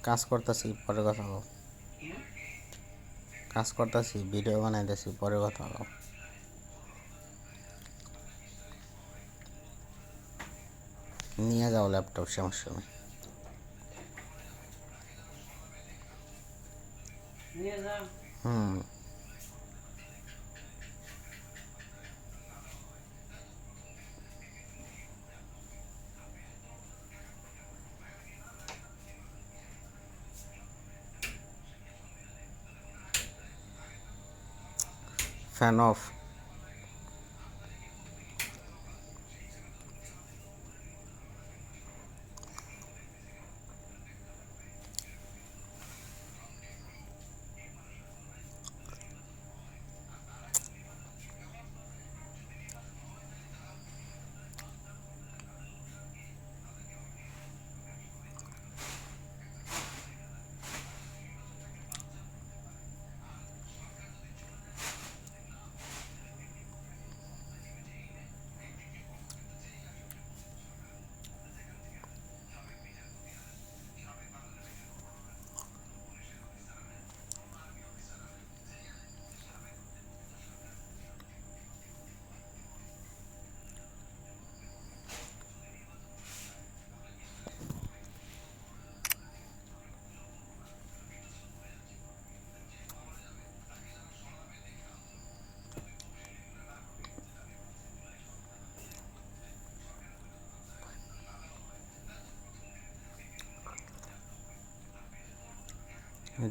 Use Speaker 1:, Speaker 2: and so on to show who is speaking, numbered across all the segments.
Speaker 1: কাজ করতেছি, পরে কথা বল। কাজ করতেছি, ভিডিও বানাইতেছি, পরে কথা বল। নিয়ে যাও ল্যাপটপ, সমস্যা নেই। হুম। Fan of.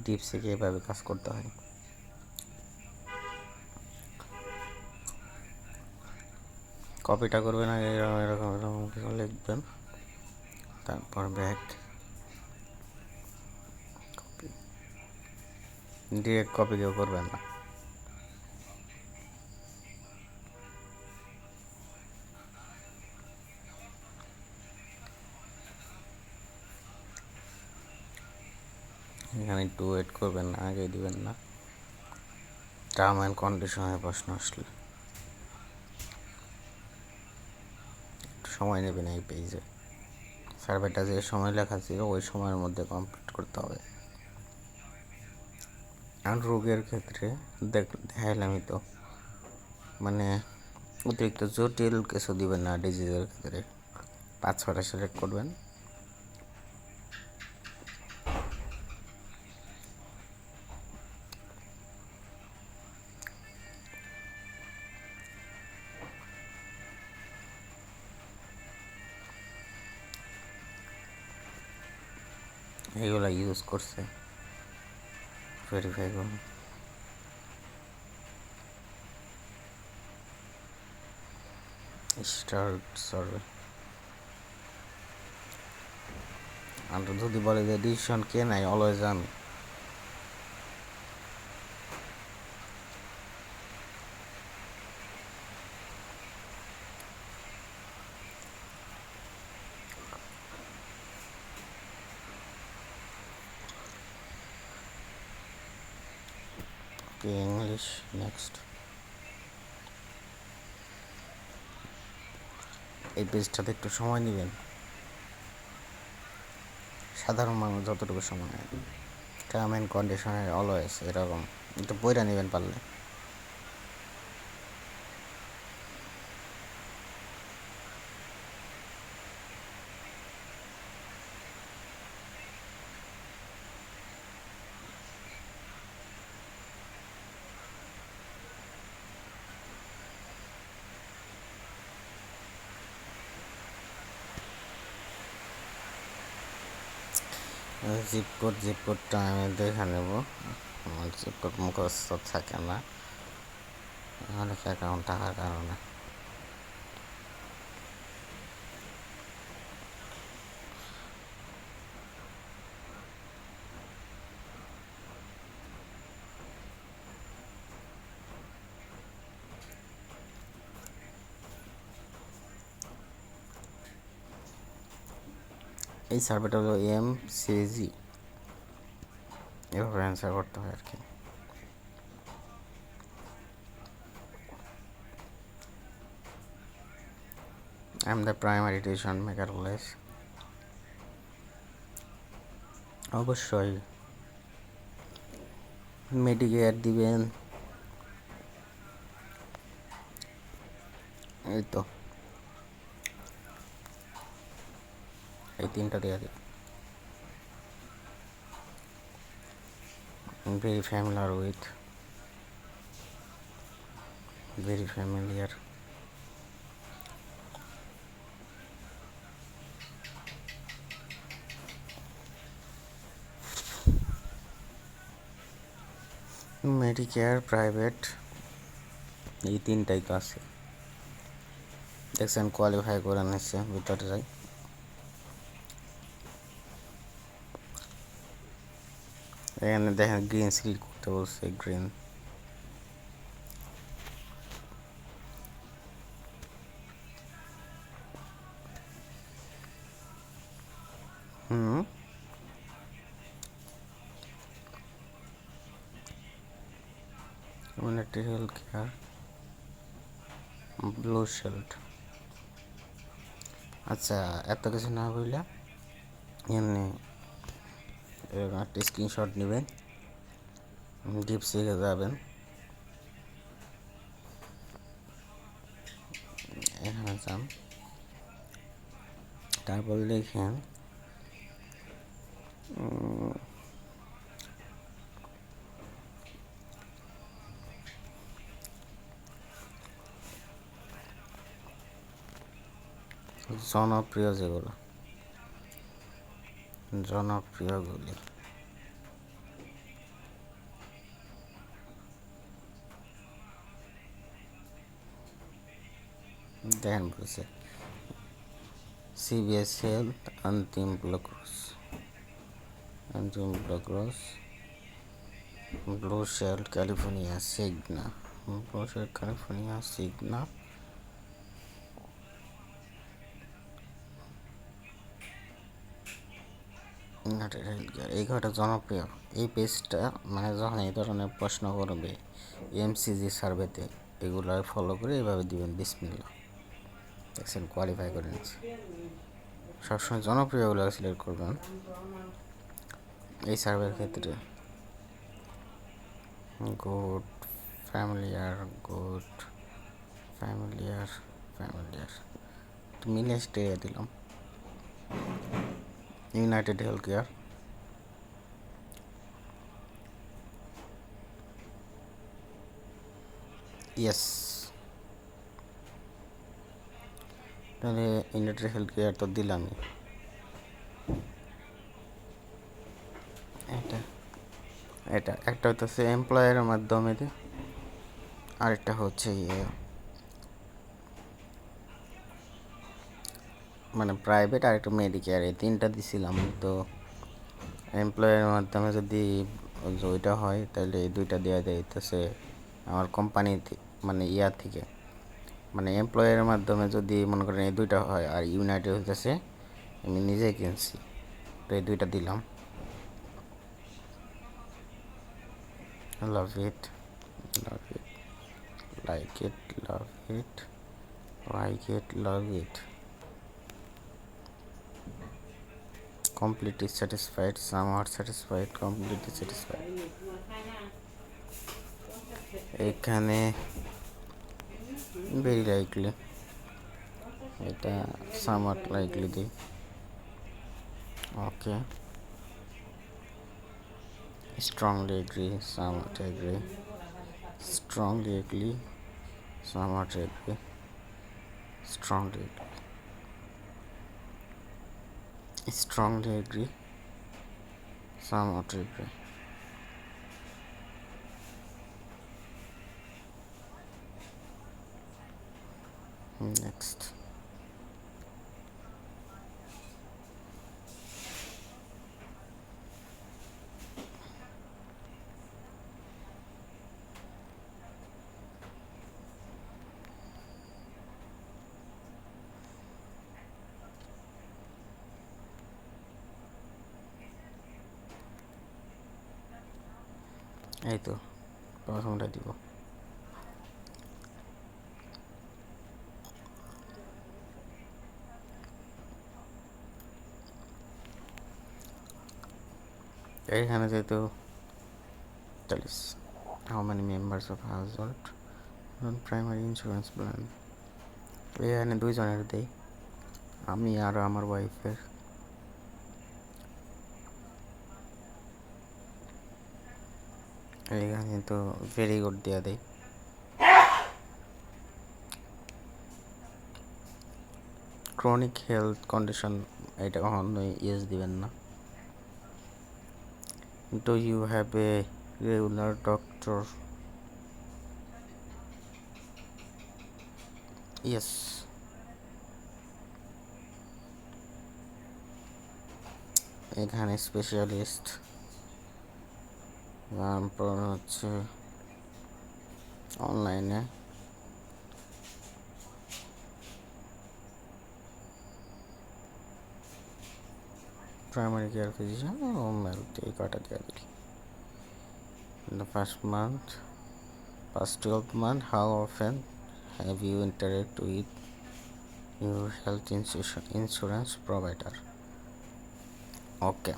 Speaker 1: ডিপসিকে এভাবে কাজ করতে হয়। কপিটা করবেন আগে, এরকম এরকম এরকম কিছু লিখবেন, তারপর ব্যাক, কপি। ডিরেক্ট কপি কেউ করবেন না। এখানে একটু ওয়েট করবেন না, আগে দিবেন না। টার্ম অ্যান্ড কন্ডিশনের প্রশ্ন আসলে একটু সময় নেবেন এই পেজে। সার্ভেটা যে সময় লেখা ছিল ওই সময়ের মধ্যে কমপ্লিট করতে হবে। আর রোগের ক্ষেত্রে দেখাইলামই তো, মানে অতিরিক্ত জটিল কিছু দিবেন না। ডিজিজের ক্ষেত্রে 5-6টা সিলেক্ট করবেন। এইগুলো ইউজ করছে, ভেরিফাই করুন। Start survey. আর যদি বলে যে ডিসিশন কে নাই, অলওয়েজ আমি। English next. এই পেজটাতে একটু সময় নেবেন, সাধারণ মানুষ যতটুকু সময় নেয়। টার্ম অ্যান্ড কন্ডিশনের অলওয়েজ এরকম একটু বইটা নেবেন পারলে। জিপ কোডটা আমি দেখে নেব। আমার জিপ কোড মুখস্থ থাকে না অনেক অ্যাকাউন্ট থাকার কারণে। এই সার্ভেটা হলো MCG, এভাবে অ্যান্সার করতে হয় আর কি। I am the primary decision maker always. অবশ্যই মেডিকেয়ার দিবেন, এই তো এই তিনটা দেওয়া দিই। Very familiar with, very familiar. Medicare, private, এই তিনটাই তো আছে। দেখছেন কোয়ালিফাই করে নিচ্ছে, ভিতরে যাই। এখানে দেখেন গ্রিন সিলেক্ট করতে বলছে, green. Community health care, blue shield. আচ্ছা, এত কিছু না বললে এমনি একটা স্ক্রিনশট নেবেন, ডিপসিকে যাবেন, এখানে যান, তারপর লিখেন জনপ্রিয়, যেগুলো জনপ্রিয়গুলি। দেখেন বলছে CBS Health, Anthem Blue Cross, Blue Shield, California, Cigna, Blue Shield California, Cigna, United Health Care. এই ঘরটা জনপ্রিয়। এই পেজটা মানে যখন এই ধরনের প্রশ্ন করবে MCG সার্ভেতে, এগুলো ফলো করে এভাবে দিবেন, বিসমিল্লাহ। দেখছেন কোয়ালিফাই করে নিচ্ছে। সবসময় জনপ্রিয়গুলো সিলেক্ট করবেন এই সার্ভের ক্ষেত্রে। গুড, ফ্যামিলিয়ার, গুড, ফ্যামিলিয়ার, মিলে স্টে দিলাম। United Health care, yes. তাহলে ইউনাইটেড হেলথ কেয়ার তো দিলামই। এটা এটা একটা হচ্ছে এমপ্লয়ের মাধ্যমে দিই, আরেকটা হচ্ছে মানে প্রাইভেট, আর একটা মেডিকেয়ার, এই তিনটা দিছিলাম। তো এমপ্লয়ের মাধ্যমে যদি ওইটা হয় তাহলে এই দুইটা দেওয়া যাইতেছে আমার কোম্পানি মানে ইয়ার থেকে, মানে এমপ্লয়ের মাধ্যমে যদি মনে করেন এই দুইটা হয়, আর ইউনাইটেড হইতেছে আমি নিজে কিনছি, তো এই দুইটা দিলাম। Love it, love it, like it, love it, like it, love it, completely satisfied, somewhat satisfied, completely satisfied। এখানে ভেরি লাইকলি, এটা somewhat likely দিই, okay. strongly agree, somewhat agree, strongly agree, somewhat agree, strongly agree, strongly agree, somewhat agree। Next. এই তো প্রথমটা দিব। এখানে যেহেতু চল্লিশ, how many members of house hold non primary insurance plan, এখানে দুইজনের দেই, আমি আর আমার ওয়াইফের। এখানে তো ভেরি গুড দেওয়া দেয়। ক্রনিক হেলথ কন্ডিশন এটা কখনোই ইয়েস দিবেন না। Do you have a regular doctor? Yes. এখানে স্পেশালিস্ট, তারপর হচ্ছে অনলাইনে primary care physician, home health, এই কটা দেওয়া দিই। The first month, past 12 month, how often have you interact with your health insurance provider? ওকে,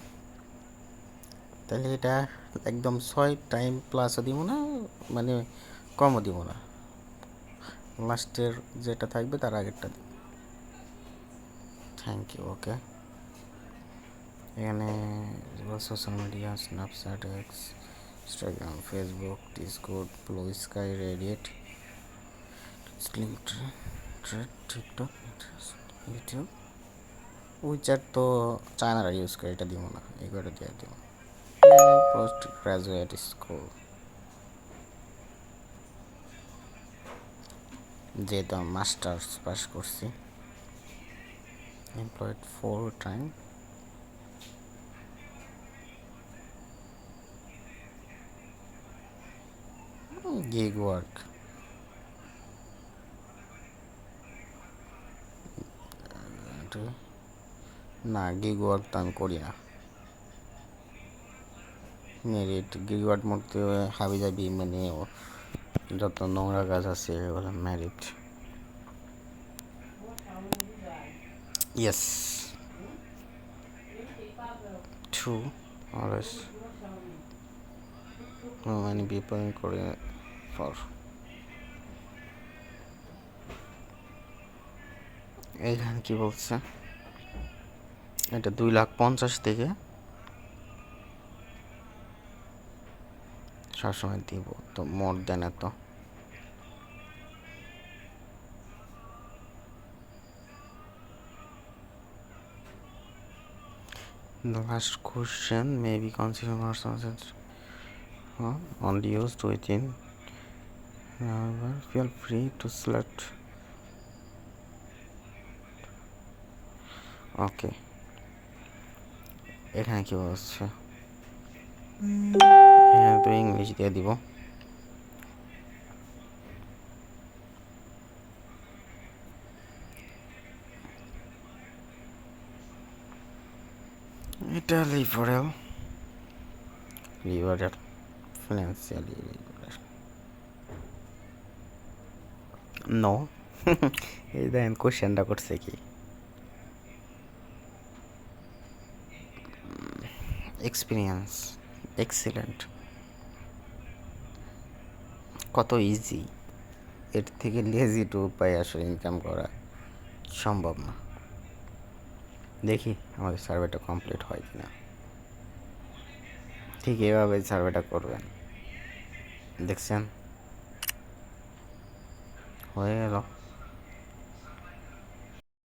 Speaker 1: তাহলে এটা একদম 6 টাইম প্লাসও দিব না, মানে কমও দিব না, লাস্টের যেটা থাকবে তার আগেরটা দিব। Thank you. ওকে, এখানে social media, Snapchat, X, Instagram, Facebook, Discord, Blue Sky, Reddit, TikTok, YouTube, WeChat তো চায়নারা ইউজ করে, এটা দিব না, এগুলো দিয়ে দিব। পোস্ট গ্রাজুয়েট স্কুল, যেহেতু আমি মাস্টার্স পাস করছি। Employed full time, gig work, না গিগ ওয়ার্ক তো আমি করি না। মেরিট গিগ ওয়ার্ক মধ্যে হাবি যাবি, মানে যত নোংরা কাজ আছে এগুলো merit. Yes, true, always. How many people in Korea for? এইখানে কি বলছে, এটা 2,50,000 থেকে সবসময় দিব, তো মোর দেন এত। The last question may be considered personal, only used within. However, feel free to select. ওকে, এখানে কি বলছে, এখানে তো ইংলিশ দিয়ে দিব। এটা লিবারেল ফিনান্সিয়ালি নো। এই দেখেন কোশ্চেনটা করছে কি, এক্সপিরিয়েন্স এক্সিলেন্ট, কত ইজি, এর থেকে লেজি টু উপায় আসলে ইনকাম করা সম্ভব না। দেখি আমাদের সার্ভেটা কমপ্লিট হয় কিনা। ঠিক এভাবে সার্ভেটা করবেন, দেখছেন হয়ে গেল।